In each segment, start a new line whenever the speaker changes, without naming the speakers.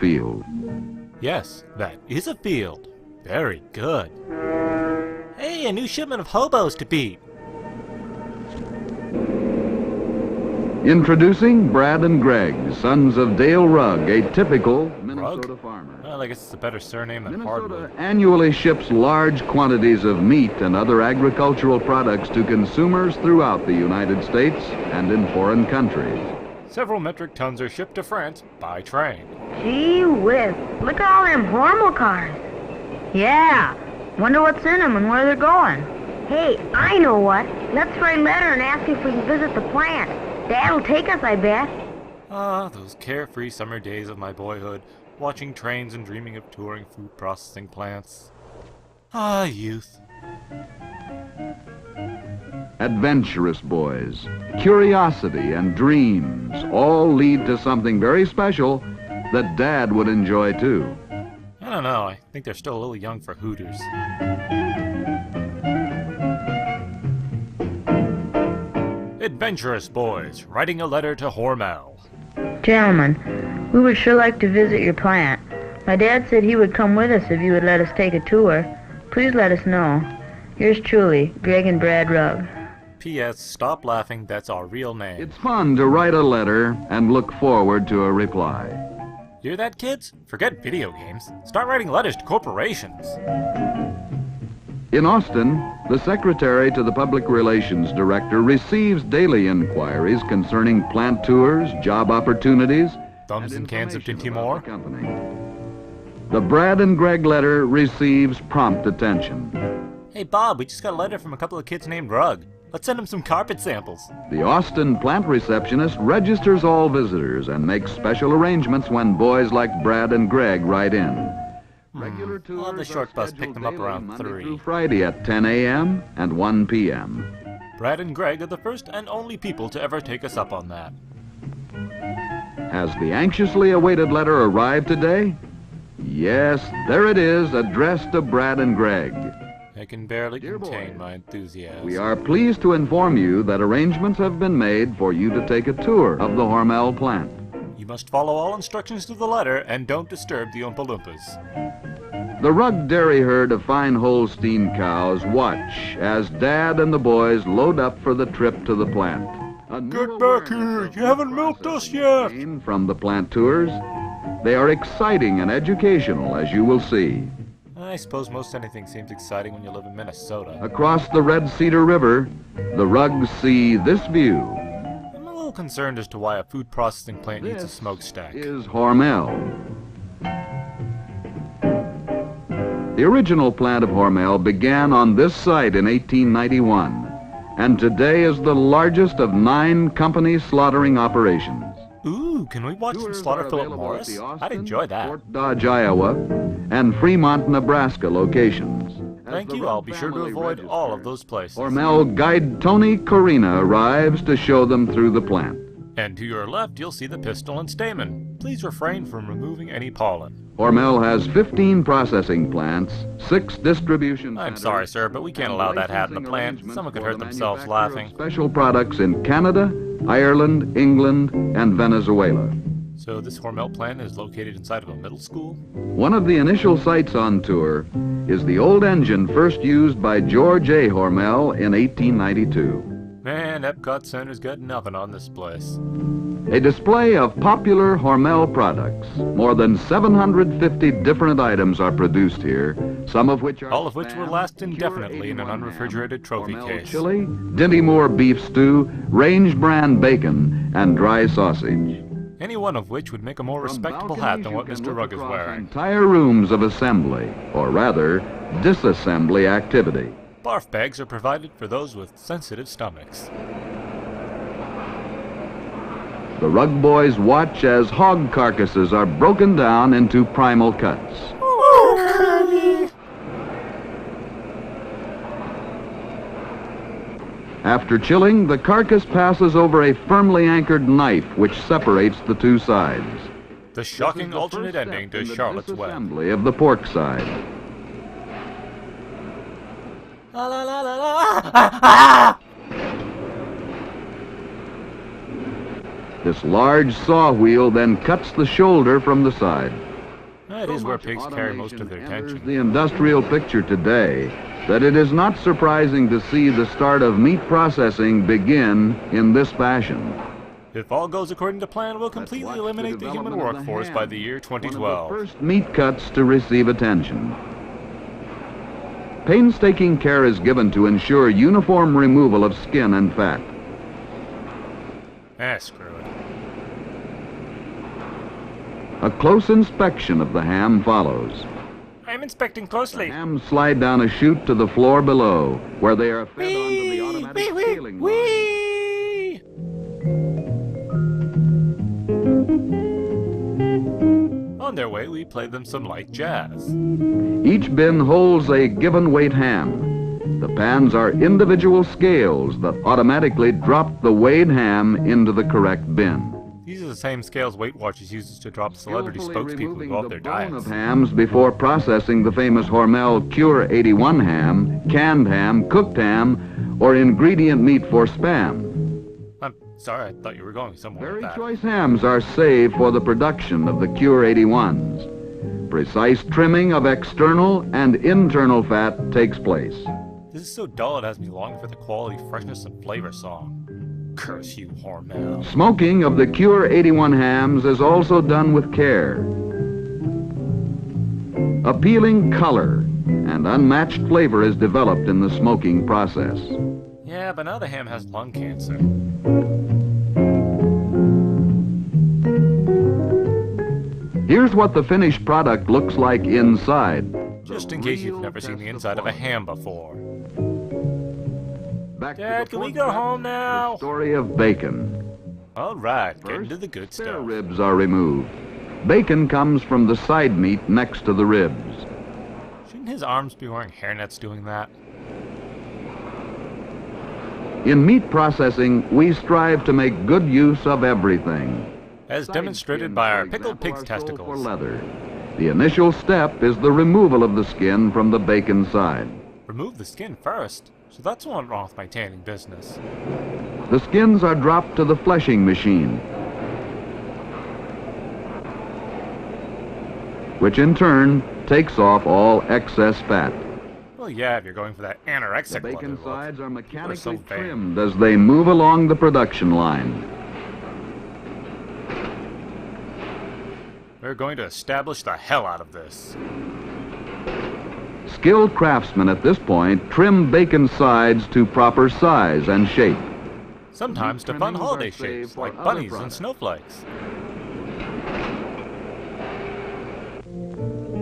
field.
Yes, that is a field. Very good. Hey, a new shipment of hobos to beat.
Introducing Brad and Greg, sons of Dale Rugg, a typical Minnesota farmer.
Well, I guess it's a better surname than
Minnesota
Hardwood.
annually ships large quantities of meat and other agricultural products to consumers throughout the United States and in foreign countries.
Several metric tons are shipped to France by train.
Gee whiz, look at all them Hormel cars. Yeah, wonder what's in them and where they're going. Hey, I know what. Let's write a letter and ask if we can visit the plant. Dad'll take us, I bet.
Ah, those carefree summer days of my boyhood, watching trains and dreaming of touring food processing plants. Ah, youth.
Adventurous boys, curiosity and dreams all lead to something very special that Dad would enjoy too.
I don't know, I think they're still a little young for Hooters. Adventurous boys, writing a letter to Hormel.
Gentlemen, we would sure like to visit your plant. My dad said he would come with us if you would let us take a tour. Please let us know. Yours truly, Greg and Brad Rugg.
P.S. Stop laughing, that's our real name.
It's fun to write a letter and look forward to a reply.
Hear that, kids? Forget video games. Start writing letters to corporations.
In Austin, the secretary to the public relations director receives daily inquiries concerning plant tours, job opportunities,
Thumbs and cans of Dinty Moore.
company. The Brad and Greg letter receives prompt attention.
Hey Bob, we just got a letter from a couple of kids named Rugg. Let's send them some carpet samples.
The Austin plant receptionist registers all visitors and makes special arrangements when boys like Brad and Greg write in. Regular tours
We'll have the short bus pick them up around
Monday
3.
through Friday at 10 a.m. and 1 p.m.
Brad and Greg are the first and only people to ever take us up on that.
Has the anxiously awaited letter arrived today? Yes, there it is, addressed to Brad and Greg.
I can barely
Dear
contain
boy,
my enthusiasm.
We are pleased to inform you that arrangements have been made for you to take a tour of the Hormel plant.
You must follow all instructions to the letter and don't disturb the Oompa Loompas.
The Rugg dairy herd of fine Holstein cows watch as Dad and the boys load up for the trip to the plant.
Get back here! You haven't milked us yet!
From the plant tours, they are exciting and educational, as you will see.
I suppose most anything seems exciting when you live in Minnesota.
Across the Red Cedar River, the Ruggs see this view.
I'm a little concerned as to why a food processing plant needs a
This
smokestack.
is Hormel. The original plant of Hormel began on this site in 1891, and today is the largest of 9 company slaughtering operations.
Ooh, can we watch some
Tours
slaughter
are
Philip
available
Morris?
at the Austin,
I'd enjoy that.
Fort Dodge, Iowa, and Fremont, Nebraska locations. As
Thank
the
you,
Rugg
I'll be sure to
family
avoid all of
registers,
those places.
Hormel guide Tony Corina arrives to show them through the plant.
And to your left, you'll see the pistil and stamen. Please refrain from removing any pollen.
Hormel has 15 processing plants, 6 distribution
I'm
centers,
sorry, sir, but we can't
and
allow that hat in the
licensing
plant.
arrangements
Someone could
for
hurt
the
themselves
manufacture of
laughing.
Special products in Canada, Ireland, England, and Venezuela.
So this Hormel plant is located inside of a middle school?
One of the initial sites on tour is the old engine first used by George A. Hormel in 1892.
Man, Epcot Center's got nothing on this place.
A display of popular Hormel products. More than 750 different items are produced here, some of which are
All of which will
Spam,
last
Cure
indefinitely in an
81
unrefrigerated trophy
Hormel
case.
chili, Dinty Moore beef stew, range brand bacon, and dry sausage.
Any one of which would make a more
From
respectable
balconies,
hat than
you
what
can
Mr.
look
Rugg is
across
wearing.
Entire rooms of assembly, or rather, disassembly activity.
Barf bags are provided for those with sensitive stomachs.
The Rugg boys watch as hog carcasses are broken down into primal cuts. After chilling, the carcass passes over a firmly anchored knife which separates the two sides.
The shocking alternate ending to Charlotte's Web.
Disassembly of the pork side.
La la la la la! Ah!
This large saw wheel then cuts the shoulder from the side.
That is where pigs carry most of their attention.
The industrial picture today that it is not surprising to see the start of meat processing begin in this fashion.
If all goes according to plan, we'll completely eliminate the human workforce by the year 2012.
One of the first meat cuts to receive attention. Painstaking care is given to ensure uniform removal of skin and fat.
Screw it.
A close inspection of the ham follows.
I'm inspecting closely.
The hams slide down a chute to the floor below, where they are fed onto the automatic scaling line.
On their way, we play them some light jazz.
Each bin holds a given weight ham. The pans are individual scales that automatically drop the weighed ham into the correct bin.
These are the same scales Weight Watchers uses to drop celebrity spokespeople who off their diets.
Of hams before processing the famous Hormel Cure 81 ham, canned ham, cooked ham, or ingredient meat for Spam.
I'm sorry, I thought you were going somewhere with
Very
that.
choice hams are saved for the production of the Cure 81s. Precise trimming of external and internal fat takes place.
This is so dull it has me longing for the quality, freshness, and flavor song. Curse you, Hormel.
Smoking of the Cure 81 hams is also done with care. Appealing color and unmatched flavor is developed in the smoking process.
Yeah, but now the ham has lung cancer.
Here's what the finished product looks like inside.
Just in case you've never seen the inside of a ham before. Dad, can we go home now?
The story of bacon.
All right, get into the good
Spare
stuff.
ribs are removed. Bacon comes from the side meat next to the ribs.
Shouldn't his arms be wearing hairnets doing that?
In meat processing, we strive to make good use of everything.
As
Side
demonstrated
skins,
by our
for
pickled
example,
pig's
are sold
testicles.
For leather. The initial step is the removal of the skin from the bacon side.
Remove the skin first. So that's what went wrong with my tanning business.
The skins are dropped to the fleshing machine, which in turn takes off all excess fat.
Well, yeah, if you're going for that
The
anorexic
bacon
look.
sides are mechanically
so vain.
trimmed as they move along the production line.
We're going to establish the hell out of this.
Skilled craftsmen at this point trim bacon sides to proper size and shape.
Sometimes to fun
trimmings
holiday
are saved
shapes,
for
like
other
bunnies and
products.
snowflakes.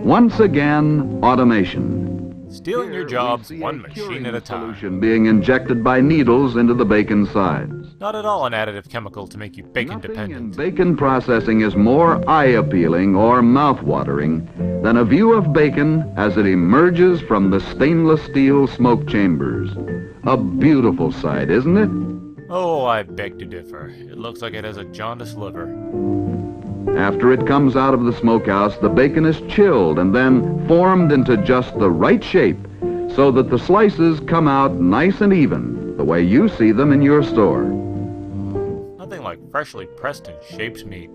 Once again, automation.
Stealing your
Here we
jobs
see
one
a
machine
curing
at a time.
solution being injected by needles into the bacon sides.
Not at all an additive chemical to make you bacon
Nothing in
dependent.
bacon processing is more eye-appealing or mouth-watering than a view of bacon as it emerges from the stainless steel smoke chambers. A beautiful sight, isn't it?
Oh, I beg to differ. It looks like it has a jaundiced liver.
After it comes out of the smokehouse, the bacon is chilled and then formed into just the right shape so that the slices come out nice and even, the way you see them in your store.
Nothing like freshly pressed and shaped meat.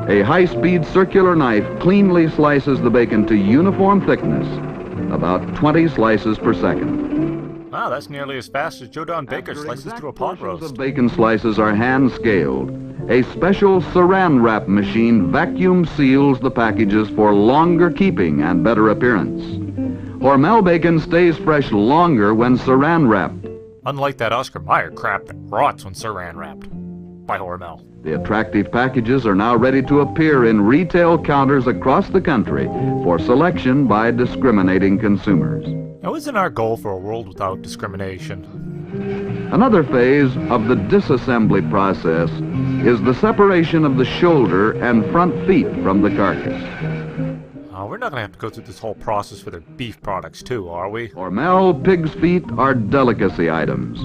A high-speed circular knife cleanly slices the bacon to uniform thickness, about 20 slices per second.
Wow, that's nearly as fast as Joe Don Baker
After
slices
exact
through a pot
portions
roast.
of bacon slices are hand-scaled. A special saran wrap machine vacuum seals the packages for longer keeping and better appearance. Hormel bacon stays fresh longer when saran wrapped.
Unlike that Oscar Mayer crap that rots when saran wrapped. By Hormel.
The attractive packages are now ready to appear in retail counters across the country for selection by discriminating consumers.
Now, isn't our goal for a world without discrimination?
Another phase of the disassembly process is the separation of the shoulder and front feet from the carcass.
We're not going to have to go through this whole process for their beef products too, are we?
Hormel pig's feet are delicacy items.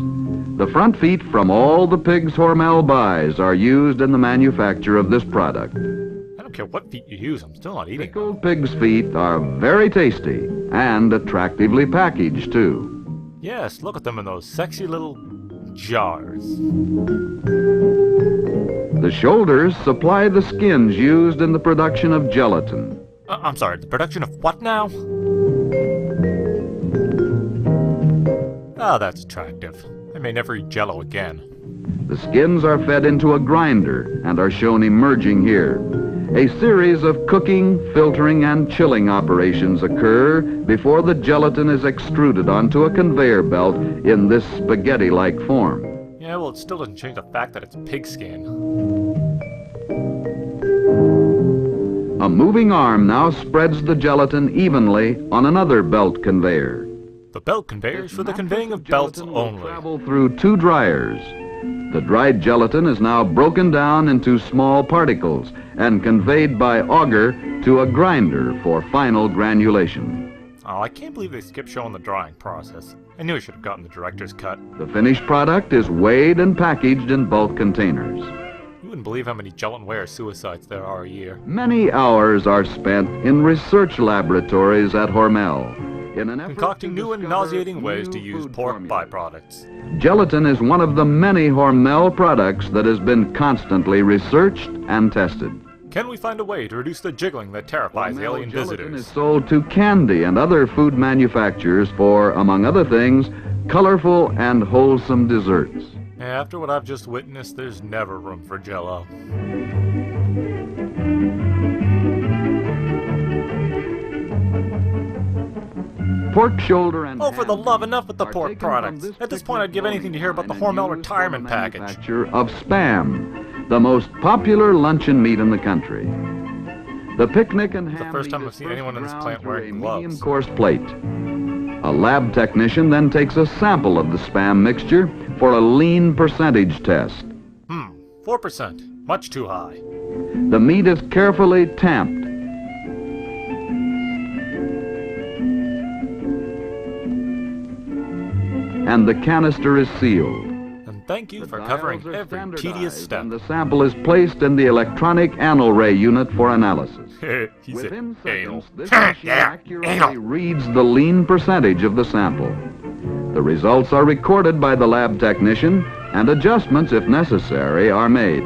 The front feet from all the pigs Hormel buys are used in the manufacture of this product.
I don't care what feet you use, I'm still not eating them.
Pickled pig's feet are very tasty and attractively packaged too.
Yes, look at them in those sexy little jars.
The shoulders supply the skins used in the production of gelatin.
I'm sorry, the production of what now? Ah, that's attractive. I may never eat Jell-O again.
The skins are fed into a grinder and are shown emerging here. A series of cooking, filtering, and chilling operations occur before the gelatin is extruded onto a conveyor belt in this spaghetti-like form.
Yeah, well, it still doesn't change the fact that it's pigskin.
A moving arm now spreads the gelatin evenly on another belt conveyor.
The belt conveyor is for the conveying of belts only.
Travel through 2 dryers. The dried gelatin is now broken down into small particles and conveyed by auger to a grinder for final granulation.
Oh, I can't believe they skipped showing the drying process. I knew I should have gotten the director's cut.
The finished product is weighed and packaged in bulk containers.
You wouldn't believe how many gelatinware suicides there are a year.
Many hours are spent in research laboratories at Hormel in an effort
Concocting
to
new and
discover
nauseating ways to
new
use
food
pork
formulas.
byproducts.
Gelatin is one of the many Hormel products that has been constantly researched and tested.
Can we find a way to reduce the jiggling that terrifies
Hormel
alien
gelatin is
visitors?
sold to candy and other food manufacturers for, among other things, colorful and wholesome desserts.
After what I've just witnessed, there's never room for Jell-O.
Pork shoulder and
Oh, for the
ham
love, enough with the
are
pork
taken from
products.
this
At this point, I'd give anything to hear about the
picnic
Hormel
line and
retirement
used for the
package.
manufacture of Spam, the most popular luncheon meat in the country. The picnic and ham
first
meat
time
is
I've seen
first
anyone in this
ground
plant
through
wearing
a
gloves.
medium-course plate. A lab technician then takes a sample of the Spam mixture for a lean percentage test.
4%. Much too high.
The meat is carefully tamped. And the canister is sealed.
And thank you
The
for
dials
covering
are
every tedious
standardized,
step.
and the sample is placed in the electronic anal ray unit for analysis.
He said
Within
anal.
seconds, this machine accurately reads the lean percentage of the sample. The results are recorded by the lab technician, and adjustments, if necessary, are made.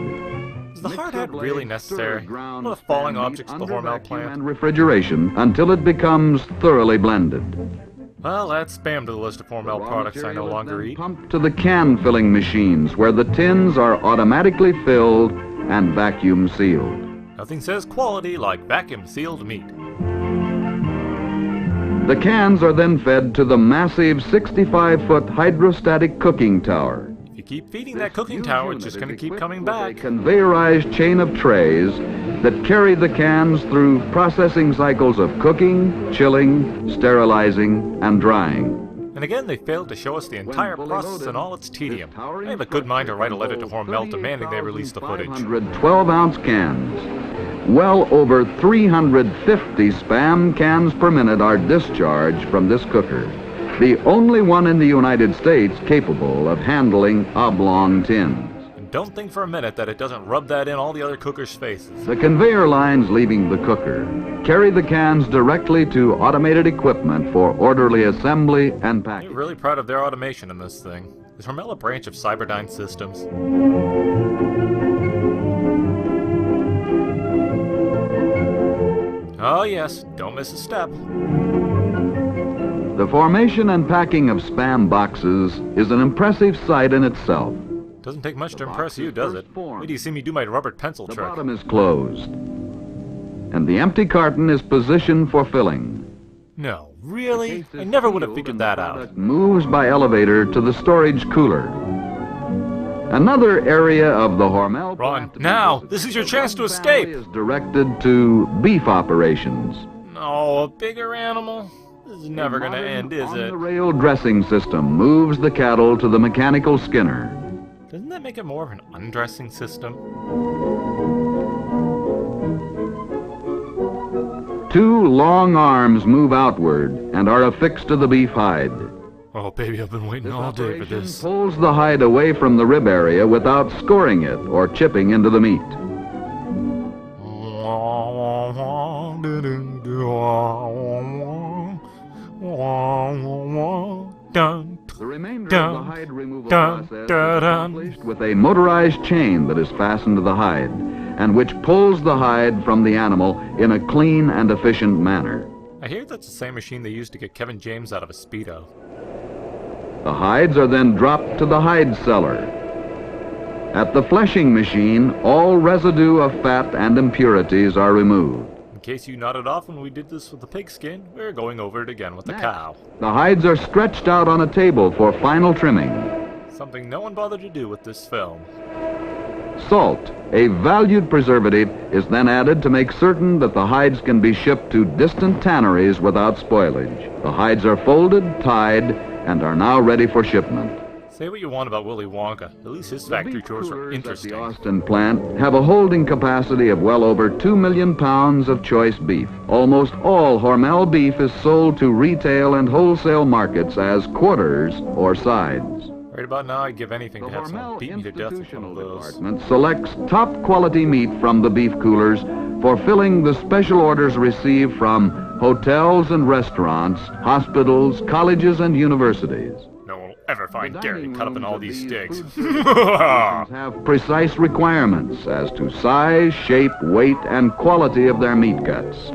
Is the hard hat really necessary? What a falling objects at the Hormel plant.
And refrigeration until it becomes thoroughly blended.
Well, that's spam to the list of Hormel
Raw
products I no
material is
longer
then
eat.
pumped to the can filling machines, where the tins are automatically filled and vacuum sealed.
Nothing says quality like vacuum-sealed meat.
The cans are then fed to the massive 65-foot hydrostatic cooking tower.
If you keep feeding that cooking tower, it's just going to keep coming back.
A conveyorized chain of trays that carry the cans through processing cycles of cooking, chilling, sterilizing, and drying.
And again, they failed to show us the entire
fully
process
loaded,
and all its tedium.
this towering
I have a good mind to
structure
write a letter to
can
Hormel
hold
demanding they release the footage.
12-ounce cans. Well over 350 Spam cans per minute are discharged from this cooker, the only one in the United States capable of handling oblong tins.
And don't think for a minute that it doesn't rub that in all the other cookers' faces.
The conveyor lines leaving the cooker carry the cans directly to automated equipment for orderly assembly and
I'm
packing.
really proud of their automation in this thing. Is Hormel a branch of Cyberdyne Systems? Oh yes, don't miss a step.
The formation and packing of Spam boxes is an impressive sight in itself.
Doesn't take much to
The
impress
box
you,
is
does
first
it?
formed.
Wait till you see me do my rubber pencil
The
trick.
bottom is closed, and the empty carton is positioned for filling.
No,
The
really?
case
I
is
never would have
sealed
figured
and the
that out.
product moves by elevator to the storage cooler. Another area of the Hormel
Ron,
plant to be
now!
visited.
This is your
The
chance to
Rugg
escape!
family is directed to beef operations.
No, a bigger animal? This is never gonna end, is it?
On-the-rail dressing system moves the cattle to the mechanical skinner.
Doesn't that make it more of an undressing system?
Two long arms move outward and are affixed to the beef hide.
Oh, baby, I've been waiting
This
all day for
operation
this.
pulls the hide away from the rib area without scoring it or chipping into the meat. The remainder of the hide removal process with a motorized chain that is fastened to the hide, and which pulls the hide from the animal in a clean and efficient manner.
I hear that's the same machine they used to get Kevin James out of a Speedo.
The hides are then dropped to the hide cellar. At the fleshing machine, all residue of fat and impurities are removed.
In case you nodded off when we did this with the pigskin, we're going over it again with the cow.
The hides are stretched out on a table for final trimming.
Something no one bothered to do with this film.
Salt, a valued preservative, is then added to make certain that the hides can be shipped to distant tanneries without spoilage. The hides are folded, tied, and are now ready for shipment.
Say what you want about Willy Wonka, at least his factory chores are interesting.
The Austin plant have a holding capacity of well over 2 million pounds of choice beef. Almost all Hormel beef is sold to retail and wholesale markets as quarters or sides.
Right about now, I'd give anything
The
to have someone
Hormel
beat me to death with one
Institutional
of those.
Department selects top quality meat from the beef coolers for filling the special orders received from hotels and restaurants, hospitals, colleges, and universities.
No one will ever find Gary cut up in all these steaks.
Have precise requirements as to size, shape, weight, and quality of their meat cuts.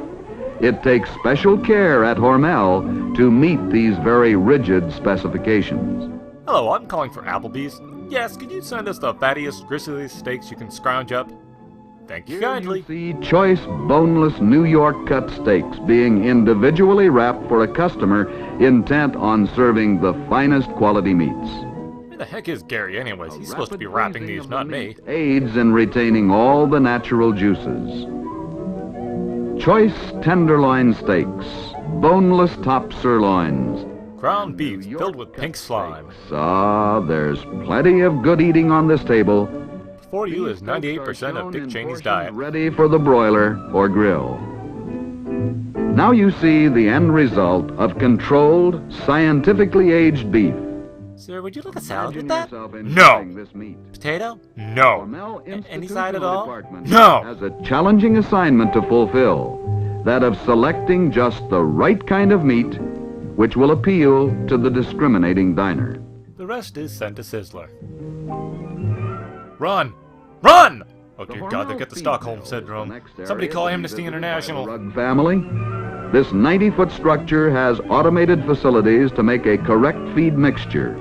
It takes special care at Hormel to meet these very rigid specifications.
Hello, I'm calling for Applebee's. Yes, could you send us the fattiest, gristliest steaks you can scrounge up? Thank you kindly.
See choice, boneless New York cut steaks being individually wrapped for a customer intent on serving the finest quality meats.
Where the heck is Gary anyways? He's supposed to be wrapping these, not me.
Aids in retaining all the natural juices. Choice tenderloin steaks, boneless top sirloins,
Ground beef filled with pink slime.
There's plenty of good eating on this table.
Before you is 98% of Dick Cheney's diet.
Ready for the broiler or grill. Now you see the end result of controlled, scientifically aged beef.
Sir, would you like a salad with that?
No.
Potato? No. Any side at all?
Department
No.
has a challenging assignment to fulfill, that of selecting just the right kind of meat which will appeal to the discriminating diner.
The rest is sent to Sizzler. Run! Run! Oh dear God, they get the Stockholm Syndrome. Somebody call Amnesty International.
Rugg family. This 90-foot structure has automated facilities to make a correct feed mixture.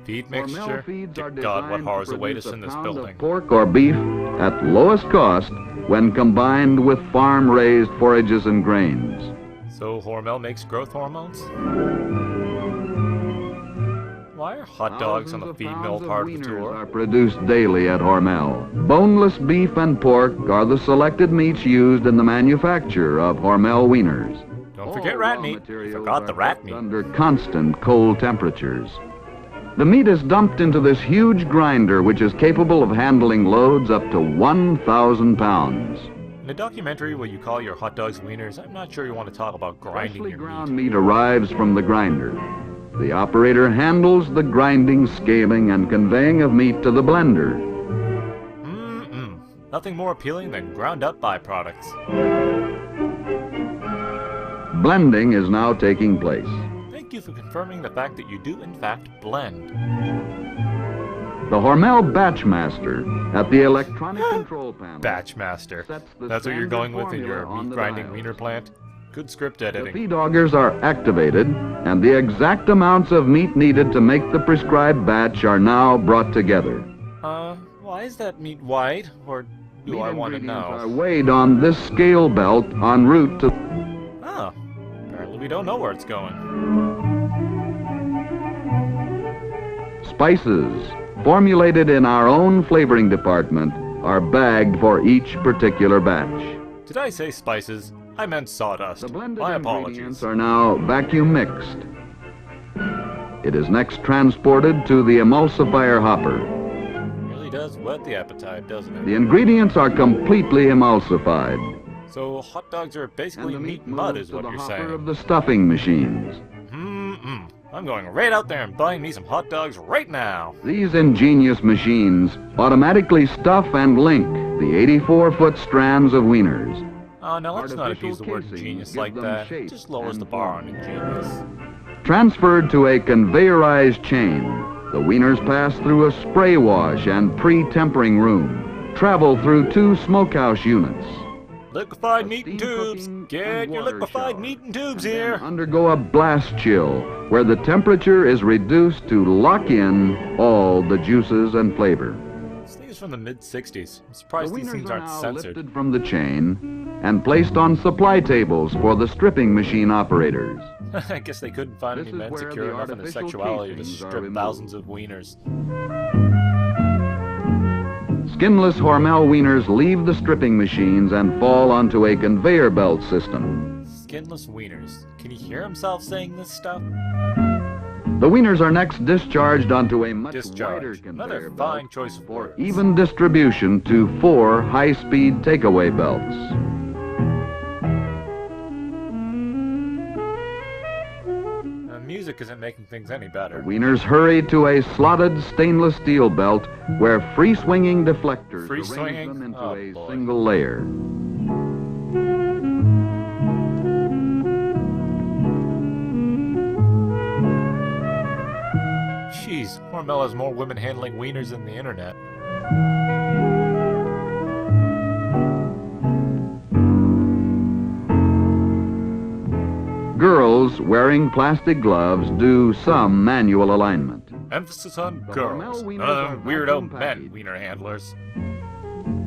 Feed mixture? Dear God, what horrors await us in this building.
Pork or beef at lowest cost when combined with farm-raised forages and grains.
So Hormel makes growth hormones? Why are hot dogs on the feed mill part of the tour?
Are produced daily at Hormel. Boneless beef and pork are the selected meats used in the manufacture of Hormel wieners.
Don't forget rat meat. You forgot the rat meat.
Under constant cold temperatures. The meat is dumped into this huge grinder which is capable of handling loads up to 1,000 pounds.
In a documentary where you call your hot dogs wieners, I'm not sure you want to talk about grinding your
ground meat arrives from the grinder. The operator handles the grinding, scaling, and conveying of meat to the blender.
Nothing more appealing than ground-up byproducts.
Blending is now taking place.
Thank you for confirming the fact that you do, in fact, blend.
The Hormel Batchmaster at the electronic control panel.
Batchmaster. That's what you're going with in your meat-grinding wiener plant? Good script editing.
The feed augers are activated, and the exact amounts of meat needed to make the prescribed batch are now brought together.
Why is that meat white? Or do I want to know?
Are weighed on this scale belt en route to...
Oh, apparently we don't know where it's going.
Spices, formulated in our own flavoring department, are bagged for each particular batch.
Did I say spices? I meant sawdust.
The blended
My
ingredients
apologies.
are now vacuum mixed. It is next transported to the emulsifier hopper.
Really does whet the appetite, doesn't it?
The ingredients are completely emulsified.
So hot dogs are basically meat mud is what you're saying.
Of the stuffing machines.
I'm going right out there and buying me some hot dogs right now.
These ingenious machines automatically stuff and link the 84-foot strands of wieners.
Oh, now let's not
Artificial
abuse the word
casings
genius
give
like
them
that.
shape
Just lowers
and
the bar on ingenious.
Transferred to a conveyorized chain, The wieners pass through a spray wash and pre-tempering room, travel through 2 smokehouse units,
Liquefied meat in tubes. Get your liquefied meat in tubes here.
undergo a blast chill, where the temperature is reduced to lock in all the juices and flavor.
This thing is from the mid-60s. I'm surprised these things aren't censored.
Lifted from the chain and placed on supply tables for the stripping machine operators.
I guess they couldn't find any men secure enough in their sexuality to strip thousands of wieners.
Skinless Hormel wieners leave the stripping machines and fall onto a conveyor belt system.
Skinless wieners. Can you hear himself saying this stuff?
The wieners are next discharged onto a much wider
Discharge.
conveyor
Another
belt
fine choice of words.
even distribution to 4 high-speed takeaway belts.
Music isn't making things any better.
Wieners hurry to a slotted stainless steel belt where free-swinging deflectors
Free
arrange
swinging?
them into
Oh,
a
boy.
single layer.
Jeez, Hormel has more women handling wieners than the internet.
Girls wearing plastic gloves do some manual alignment.
Emphasis on
The
girls.
Hormel
None
wieners
of
are
them weirdo
vacuum
men
packaged.
wiener handlers.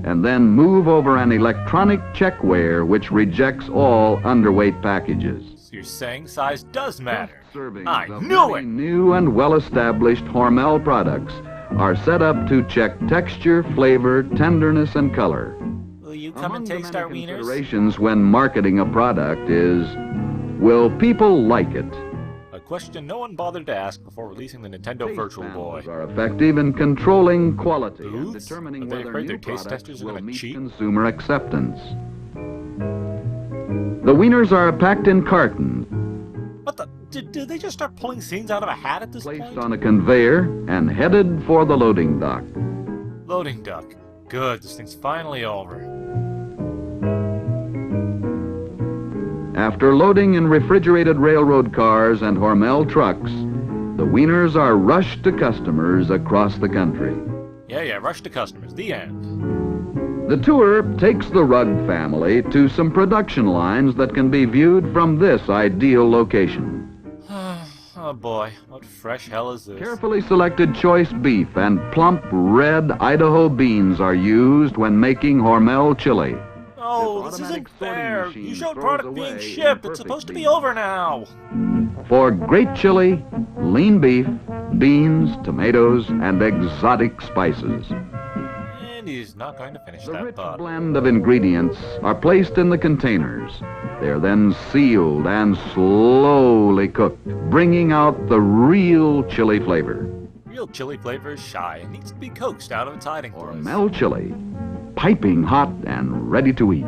And then move over an electronic checkware which rejects all underweight packages.
So you're saying size does matter.
Servings
I
of
knew
many
it!
new and well-established Hormel products are set up to check texture, flavor, tenderness, and color.
Will you come
Among
and
the
taste
many
our wieners?
considerations when marketing a product is, will people like it?
A question no one bothered to ask before releasing the Nintendo
Taste
Virtual Boy.
panels are effective in controlling quality and
Booths?
determining
Are they
whether
afraid
new
their taste
products
testers are
will
gonna
meet
cheat?
consumer acceptance. The wieners are packed in cartons,
What the? Did they just start pulling scenes out of a hat at this
placed
point?
on a conveyor, and headed for the loading dock.
Loading dock. Good, this thing's finally over.
After loading in refrigerated railroad cars and Hormel trucks, the wieners are rushed to customers across the country.
Yeah, rush to customers. The end.
The tour takes the Rugg family to some production lines that can be viewed from this ideal location.
Oh boy, what fresh hell is this?
Carefully selected choice beef and plump red Idaho beans are used when making Hormel chili.
Oh,
This
this
automatic
isn't
sorting
fair!
machine
You showed
throws
product being
away
shipped! It's
imperfect
supposed to be
beans.
over now!
For great chili, lean beef, beans, tomatoes, and exotic spices.
And he's not going to finish
The
that
rich
thought.
blend of ingredients are placed in the containers. They are then sealed and slowly cooked, bringing out the real chili flavor.
Real chili flavor is shy and needs to be coaxed out of its hiding place.
Hormel chili, piping hot and ready to eat.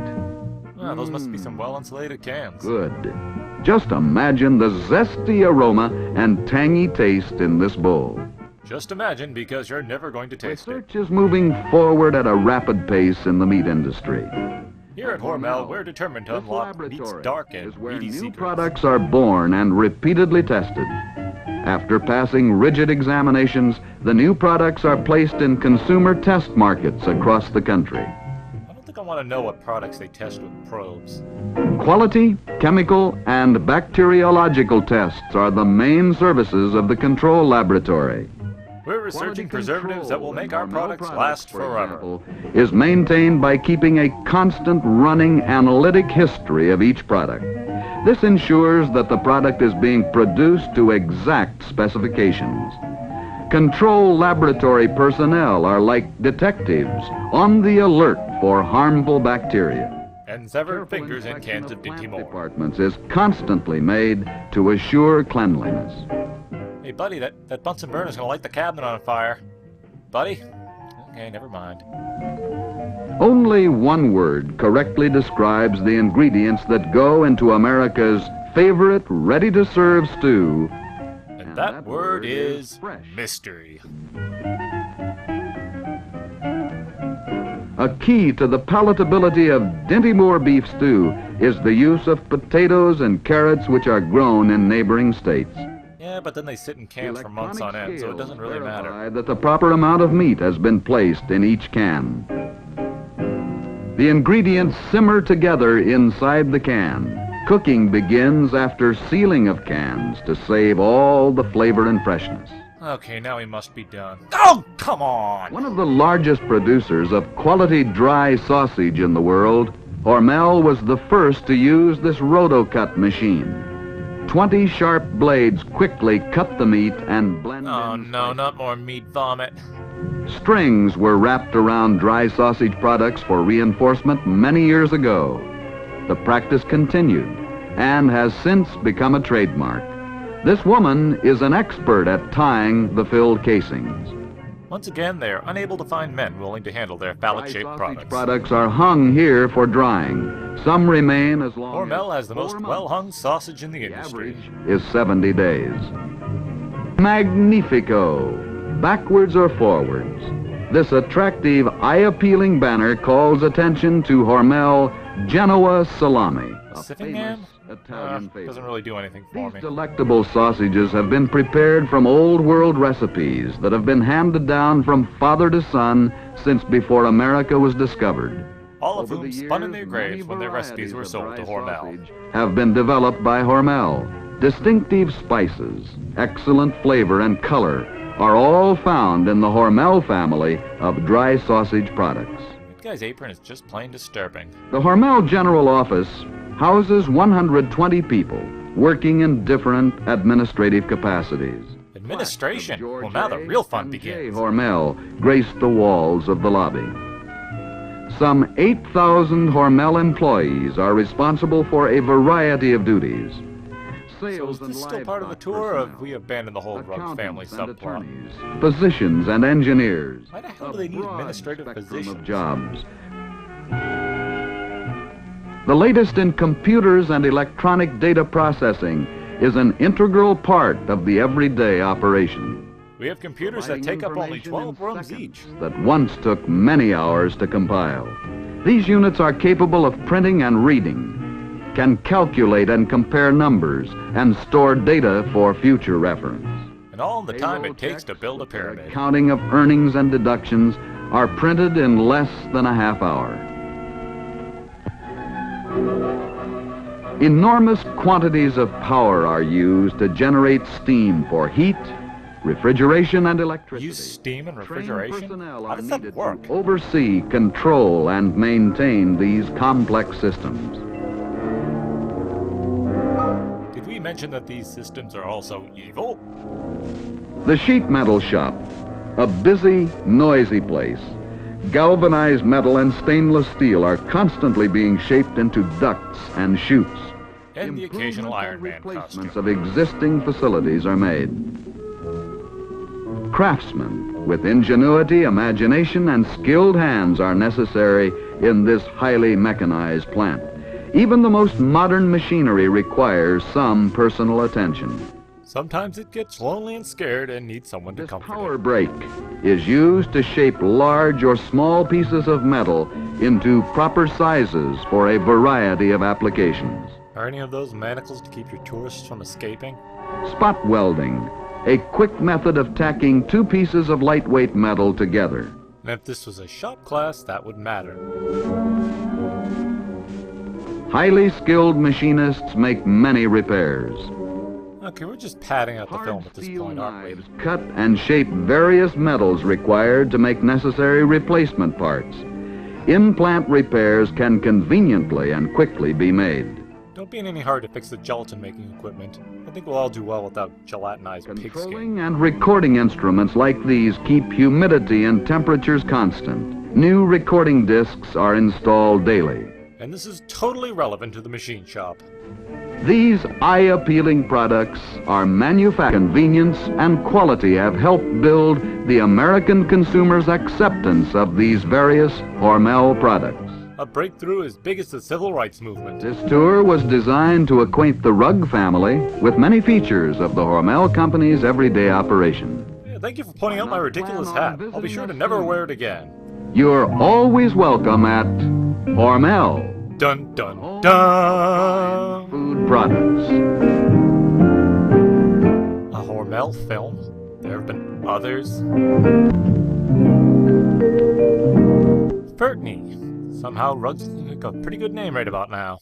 Ah, those must be some well-insulated cans.
Good. Just imagine the zesty aroma and tangy taste in this bowl.
Just imagine, because you're never going to taste it.
Research is moving forward at a rapid pace in the meat industry.
Here at Hormel, we're determined to
This
unlock meat's
laboratory
dark and
is where
meaty
new
secrets.
products are born and repeatedly tested. After passing rigid examinations, the new products are placed in consumer test markets across the country.
I don't think I want to know what products they test with probes.
Quality, chemical, and bacteriological tests are the main services of the control laboratory.
We're researching
Quality
preservatives that
control
will make
in
our
Hormel
products last
for
forever.
example, is maintained by keeping a constant running analytic history of each product. This ensures that the product is being produced to exact specifications. Control laboratory personnel are like detectives on the alert for harmful bacteria.
And severed
Careful
fingers and
inspection
cans of
plant
Dinty Moore.
departments is constantly made to assure cleanliness.
Hey, buddy, that Bunsen burner's gonna light the cabinet on fire. Buddy? Okay, never mind.
Only one word correctly describes the ingredients that go into America's favorite ready-to-serve stew.
And that word is
fresh.
mystery.
A key to the palatability of Dinty Moore beef stew is the use of potatoes and carrots which are grown in neighboring states.
Yeah, but then they sit in cans for months on end, so it doesn't really matter.
That the proper amount of meat has been placed in each can. The ingredients simmer together inside the can. Cooking begins after sealing of cans to save all the flavor and freshness.
Okay, now we must be done. Oh, come on!
One of the largest producers of quality dry sausage in the world, Hormel was the first to use this roto-cut machine. 20 sharp blades quickly cut the meat and blend
Oh
in
no,
spices.
not more meat vomit.
Strings were wrapped around dry sausage products for reinforcement many years ago. The practice continued and has since become a trademark. This woman is an expert at tying the filled casings.
Once again, they are unable to find men willing to handle their phallic-shaped
Dry sausage
products.
products are hung here for drying. Some remain as long
Hormel
as
has the most
4 months.
well-hung sausage in the
The
industry.
average is 70 days. Magnifico, backwards or forwards. This attractive, eye-appealing banner calls attention to Hormel Genoa salami, a
Siffingham?
famous Italian favorite.
Doesn't really do anything for
These
me.
delectable sausages have been prepared from old world recipes that have been handed down from father to son since before America was discovered.
All of
Over
whom
the
spun in
years,
their graves
many
when their recipes
varieties
were
of
sold to
dry
Hormel.
sausage have been developed by Hormel. Distinctive spices, excellent flavor and color are all found in the Hormel family of dry sausage products.
That guy's apron is just plain disturbing.
The Hormel General Office houses 120 people working in different administrative capacities.
Administration?
George
Well, now the
A.
real fun
and J.
begins.
Hormel graced the walls of the lobby. Some 8,000 Hormel employees are responsible for a variety of duties.
So
Sales
is
and
this still part of the
livestock
tour, or have
personnel,
we abandoned the whole Rugg family
accountants and
subplot?
attorneys, physicians and engineers.
Why the hell
A
do they need
broad
administrative
spectrum
positions?
of jobs. The latest in computers and electronic data processing is an integral part of the everyday operation.
We have computers that take up only 12 rooms each.
That once took many hours to compile. These units are capable of printing and reading, can calculate and compare numbers, and store data for future reference.
And all the time
Payroll
it takes to
checks,
build a
the
pyramid.
accounting of earnings and deductions are printed in less than a half hour. Enormous quantities of power are used to generate steam for heat, refrigeration, and electricity.
Use steam and
Trained
refrigeration?
personnel
How
are
does that
needed
work?
to oversee, control, and maintain these complex systems.
Did we mention that these systems are also evil?
The sheet metal shop, a busy, noisy place. Galvanized metal and stainless steel are constantly being shaped into ducts and chutes.
And the occasional
Improvement
Iron
and
Man
replacements
costume.
of existing facilities are made. Craftsmen with ingenuity, imagination, and skilled hands are necessary in this highly mechanized plant. Even the most modern machinery requires some personal attention.
Sometimes it gets lonely and scared and needs someone to
This
comfort
power
it.
brake is used to shape large or small pieces of metal into proper sizes for a variety of applications.
Are any of those manacles to keep your tourists from escaping?
Spot welding, a quick method of tacking two pieces of lightweight metal together.
And if this was a shop class, that would matter.
Highly skilled machinists make many repairs.
Okay, we're just padding out the
Hard
film at this
steel
point, aren't we?
knives cut and shape various metals required to make necessary replacement parts. In-plant repairs can conveniently and quickly be made.
Don't be in any hurry to fix the gelatin making equipment. I think we'll all do well without gelatinized pigskin.
Controlling and recording instruments like these keep humidity and temperatures constant. New recording discs are installed daily.
And this is totally relevant to the machine shop.
These eye-appealing products are manufactured. Convenience and quality have helped build the American consumer's acceptance of these various Hormel products.
A breakthrough as big as the civil rights movement.
This tour was designed to acquaint the Rugg family with many features of the Hormel Company's everyday operation.
Yeah, thank you for pointing out my ridiculous hat. I'll be sure to never wear it again.
You're always welcome at Hormel
Dun dun dun!
Food Products.
A Hormel film? There have been others. Fertney. Somehow Rugg's a pretty good name right about now.